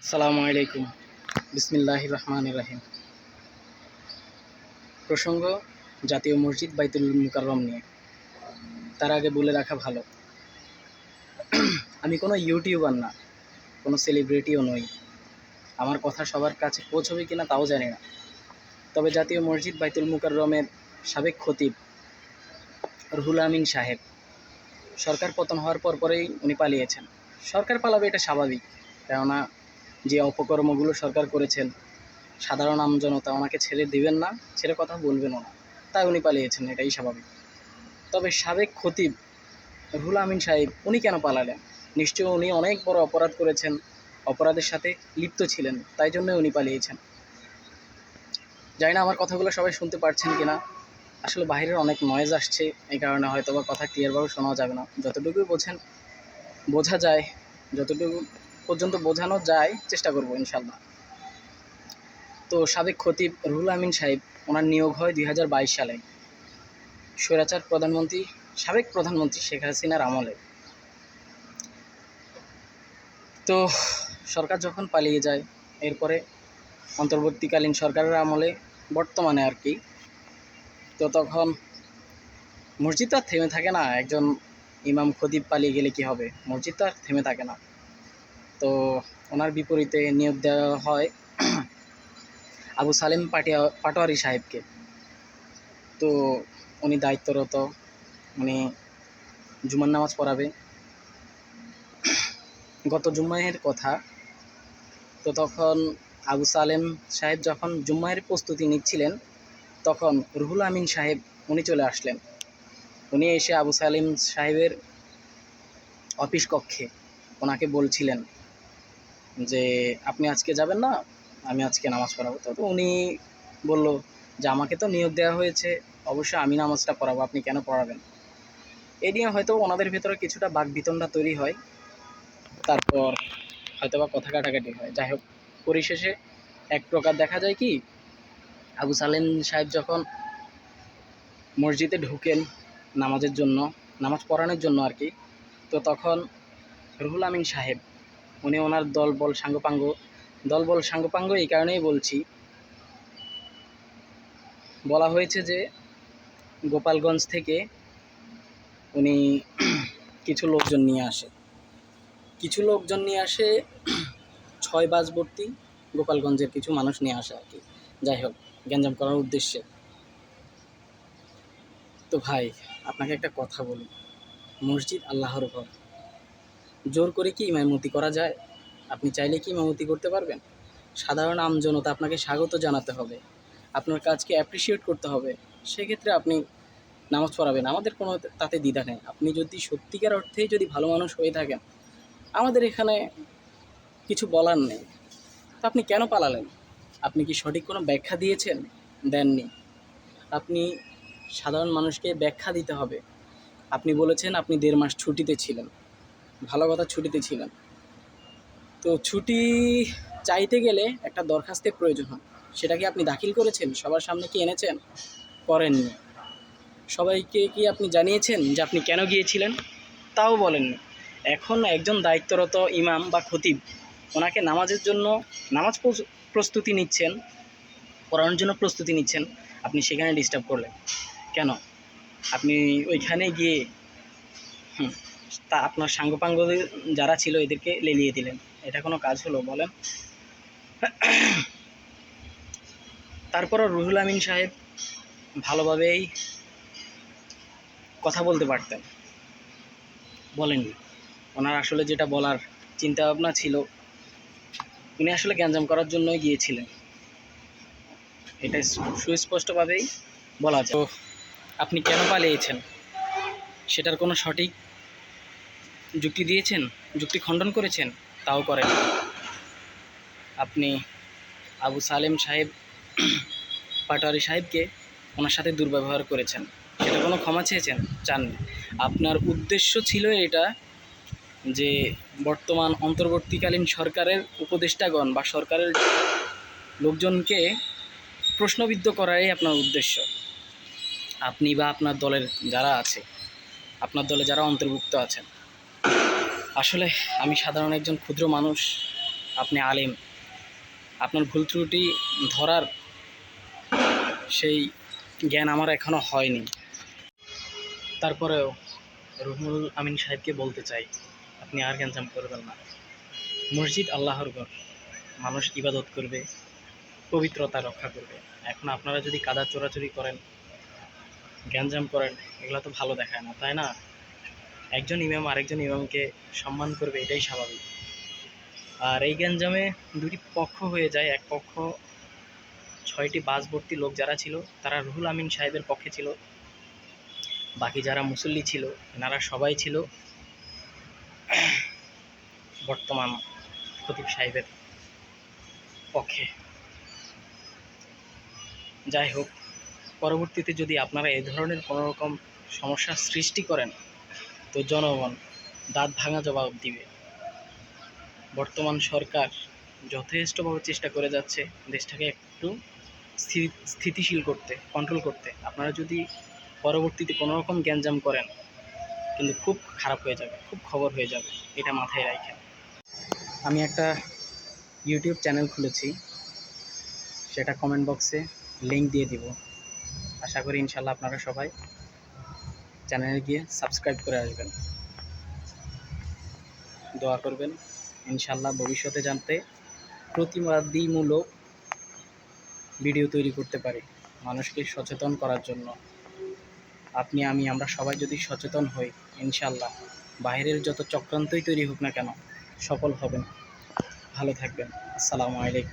আসসালামু আলাইকুম। বিসমিল্লাহির রহমানির রহিম। প্রসঙ্গ জাতীয় মসজিদ বাইতুল মুকাররম নিয়ে। তার আগে বলে রাখা ভালো, আমি কোনো ইউটিউবার না, কোনো সেলিব্রিটিও নই। আমার কথা সবার কাছে পৌঁছবে কিনা তাও জানি না। তবে জাতীয় মসজিদ বাইতুল মুকাররমের সাবেক খতিব রুহুল আমিন সাহেব সরকার পতন হওয়ার পরেই উনি পালিয়েছেন। সরকার পালাবে এটা স্বাভাবিক, কেননা যে অপকর্মগুলো সরকার করেছেন সাধারণ আমজনতা ওনাকে ছেড়ে দিবেন না, ছেড়ে কথা বলবেনও না, তাই উনি পালিয়েছেন, এটাই স্বাভাবিক। তবে সাবেক খতিব রুহুল আমিন সাহেব উনি কেন পালালেন? নিশ্চয়ই উনি অনেক বড় অপরাধ করেছেন, অপরাধের সাথে লিপ্ত ছিলেন, তাই জন্য উনি পালিয়েছেন। জানি না আমার কথাগুলো সবাই শুনতে পারছেন কিনা। আসলে বাইরের অনেক নয়েজ আসছে, এই কারণে হয়তো বা কথা ক্লিয়ারভাবে শোনা যাবে না। যতটুকুই বোঝা যায়, যতটুকু পর্যন্ত বোঝানো যায় চেষ্টা করব ইনশাল্লাহ। তো সাবেক খতিব রুহুল আমিন সাহেব ওনার নিয়োগ হয় 2022 সালে স্বৈরাচার সাবেক প্রধানমন্ত্রী শেখ হাসিনার আমলে। তো সরকার যখন পালিয়ে যায়, এরপরে অন্তর্বর্তীকালীন সরকারের আমলে বর্তমানে আর কি, তো তখন মসজিদ তো আর থেমে থাকে না। একজন ইমাম খতিব পালিয়ে গেলে কি হবে? মসজিদ তো আর থেমে থাকে না। তো ওনার বিপরীতে নিয়োগ দেওয়া হয় আবু সালেম পাটোয়ারি সাহেবকে। তো উনি দায়িত্বরত, উনি জুমার নামাজ পড়াবে। গত জুম্মাহের কথা, তো তখন আবু সালেম সাহেব যখন জুম্মাহের প্রস্তুতি নিচ্ছিলেন, তখন রুহুল আমিন সাহেব উনি চলে আসলেন। উনি এসে আবু সালেম সাহেবের অফিস কক্ষে ওনাকে বলছিলেন যে আপনি আজকে যাবেন না, আমি আজকে নামাজ পড়াবো। তো উনি বলল যে আমাকে তো নিয়োগ দেওয়া হয়েছে, অবশ্যই আমি নামাজটা পড়াবো, আপনি কেন পড়াবেন? এ নিয়ে হয়তো ওনাদের ভেতরে কিছুটা বাকবিতণ্ডা তৈরি হয়, তারপর হয়তো বা কথা কাটাকাটি হয়। যাই হোক, পরিশেষে এক প্রকার দেখা যায় কি, আবু সালেম সাহেব যখন মসজিদে ঢুকেন নামাজ পড়ানোর জন্য আর কি, তো তখন রুহুল আমিন সাহেব উনি ওনার দলবল সাঙ্গপাঙ্গ এই কারণেই বলছি, বলা হয়েছে যে গোপালগঞ্জ থেকে উনি কিছু লোকজন নিয়ে আসে 6 বাসভর্তি গোপালগঞ্জের কিছু মানুষ নিয়ে আসে আর কি। যাই হোক, গ্যাঞ্জাম করার উদ্দেশ্যে। তো ভাই, আপনাকে একটা কথা বলি, মসজিদ আল্লাহর ঘর, জোর করে কি ইমামতি করা যায়? আপনি চাইলে কি ইমামতি করতে পারবেন? সাধারণ আমজনতা আপনাকে স্বাগত জানাতে হবে, আপনার কাজকে অ্যাপ্রিসিয়েট করতে হবে, সেক্ষেত্রে আপনি নামাজ পড়াবেন, আমাদের কোনো তাতে দ্বিধা নেই। আপনি যদি সত্যিকার অর্থেই যদি ভালো মানুষ হয়ে থাকেন, আমাদের এখানে কিছু বলার নেই। তো আপনি কেন পালালেন? আপনি কি সঠিক কোনো ব্যাখ্যা দিয়েছেন? দেননি। আপনি সাধারণ মানুষকে ব্যাখ্যা দিতে হবে। আপনি বলেছেন আপনি 1.5 মাস ছুটিতে ছিলেন, ভালো কথা, ছুটিতে ছিলেন। তো ছুটি চাইতে গেলে একটা দরখাস্তের প্রয়োজন হয়, সেটা কি আপনি দাখিল করেছেন? সবার সামনে কি এনেছেন? করেননি। সবাইকে কি আপনি জানিয়েছেন যে আপনি কেন গিয়েছিলেন? তাও বলেননি। এখন একজন দায়িত্বরত ইমাম বা খতিব, ওনাকে নামাজ প্রস্তুতি নিচ্ছেন, পড়ানোর জন্য প্রস্তুতি নিচ্ছেন, আপনি সেখানে ডিস্টার্ব করলেন কেন? আপনি ওইখানে গিয়ে তা আপনার সাঙ্গপাঙ্গ যারা ছিল এদেরকে লেলিয়ে দিলেন, এটা কোনো কাজ হলো বলেন? তারপরও রুহুল আমিন সাহেব ভালোভাবেই কথা বলতে পারতেন, বলেননি। ওনার আসলে যেটা বলার চিন্তাভাবনা ছিল, উনি আসলে গ্যাঞ্জাম করার জন্যই গিয়েছিলেন, এটা সুস্পষ্টভাবেই বলা যায়। তো আপনি কেন পালিয়েছেন সেটার কোনো সঠিক যুক্তি দিয়েছেন? যুক্তি খণ্ডন করেছেন? তাও করেন। আপনি আবু সালেম সাহেব পাটোয়ারি সাহেবকে ওনার সাথে দুর্ব্যবহার করেছেন, সেটা কোনো ক্ষমা চেয়েছেন? চাননি। আপনার উদ্দেশ্য ছিল এটা যে বর্তমান অন্তর্বর্তীকালীন সরকারের উপদেষ্টাগণ বা সরকারের লোকজনকে প্রশ্নবিদ্ধ করাই আপনার উদ্দেশ্য। আপনি বা আপনার দলের যারা আছে, আপনার দলে যারা অন্তর্ভুক্ত আছেন। আসলে আমি সাধারণ একজন ক্ষুদ্র মানুষ, আপনি আলেম, আপনার ভুল ত্রুটি ধরার সেই জ্ঞান আমার এখনও হয়নি। তারপরেও রুহুল আমিন সাহেবকে বলতে চাই, আপনি আর গ্যাঞ্জাম করবেন না। মসজিদ আল্লাহর ঘর, মানুষ ইবাদত করবে, পবিত্রতা রক্ষা করবে। এখন আপনারা যদি কাদা চোরাচুরি করেন, গ্যাঞ্জাম করেন, এগুলো তো ভালো দেখায় না, তাই না? একজন ইমাম আরেকজন ইমামকে সম্মান করবে, এটাই স্বাভাবিক। আর এই গ্যাঞ্জামে দুটি পক্ষ হয়ে যায়। এক পক্ষ 6টি বাস ভর্তি লোক যারা ছিল তারা রুহুল আমিন সাহেবের পক্ষে ছিল, বাকি যারা মুসল্লি ছিল এনারা সবাই ছিল বর্তমান খতিব সাহেবের পক্ষে। যাই হোক, পরবর্তীতে যদি আপনারা এই ধরনের কোনো রকম সমস্যার সৃষ্টি করেন তো জনগণ দাঁত ভাঙা জবাব দিবে। বর্তমান সরকার যথেষ্টভাবে চেষ্টা করে যাচ্ছে দেশটাকে একটু স্থিতিশীল করতে, কন্ট্রোল করতে। আপনারা যদি পরবর্তীতে কোনো রকম গ্যাঞ্জাম করেন কিন্তু খুব খারাপ হয়ে যাবে, খুব খবর হয়ে যাবে, এটা মাথায় রাখেন। আমি একটা ইউটিউব চ্যানেল খুলেছি, সেটা কমেন্ট বক্সে লিঙ্ক দিয়ে দিব। আশা করি ইনশাল্লাহ আপনারা সবাই চ্যানেলে গিয়ে সাবস্ক্রাইব করে আসবেন, দোয়া করবেন ইনশাল্লাহ ভবিষ্যতে জানতে প্রতিবাদীমূলক ভিডিও তৈরি করতে পারি মানুষকে সচেতন করার জন্য। আপনি, আমি, আমরা সবাই যদি সচেতন হই ইনশাল্লাহ বাইরের যত চক্রান্তই তৈরি হোক না কেন সফল হবেন। ভালো থাকবেন। আসসালামু আলাইকুম।